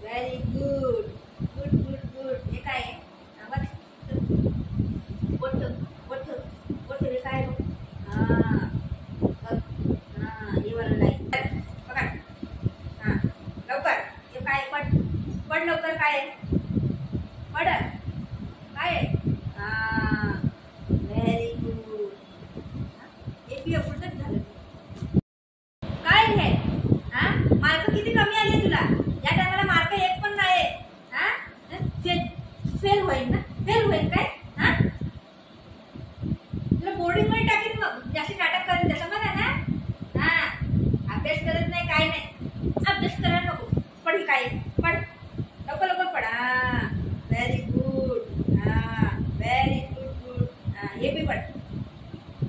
Very good. Good, good, good. हे काय आहे? वाच. बोट हे काय आहे? हे वाला लाईन. पकड. लवकर. हे काय आहे? पड लवकर. काय आहे? पड. काय आहे? Very good. हे बी उलटच झालं. काय हे? मार्क किती कमी आले तुला? या टायमाला मार्क एक पण नाही. फेल होईल ना? फेल होईल काय? तुला बोर्डिंग मध्ये टाकीन मग. जास्त नाटक करेन तसं म्हणा ना. अभ्यास करत नाही काय नाही. अभ्यास करायला नको. पड काय? पड लवकर लवकर पड. Very good. Very good good. हे बी पड.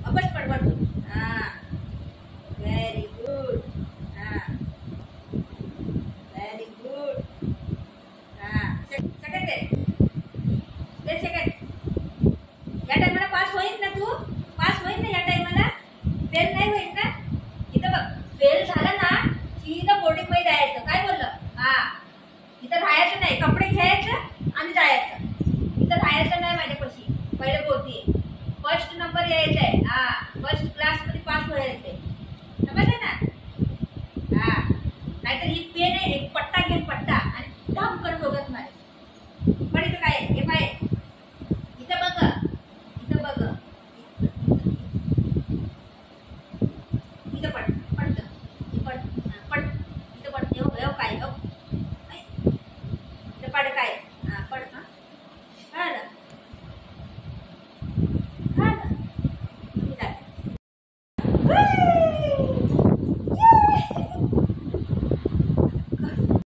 अभ्यास पड पड. Very good. Very good. Second आहे. सेकंड. या टायमाला पास होईल ना तू? पास होईल ना या टायमाला? फेल नाही होईल का? इथं बघ, फेल झालं ना सीधा बोर्डिंग मध्ये जायचं. काय बोललं? इथं राहायचं नाही. कपडे घ्यायचं आणि जायचं. इथं राहायचं नाही माझ्यापाशी. पहिले बोलतीये. फर्स्ट नंबर यायचा आहे. फर्स्ट क्लास मध्ये पास व्हायचंय. समजलं ना? नाहीतर ही पेन आहे, एक पट्टा घेऊन पट्टा आणि धाम करून बघत नाही. पण इथं काय? हे काय? इथं बघ. इथं बघ. इथं पड. पड. पड. पड. इथं पड. काय?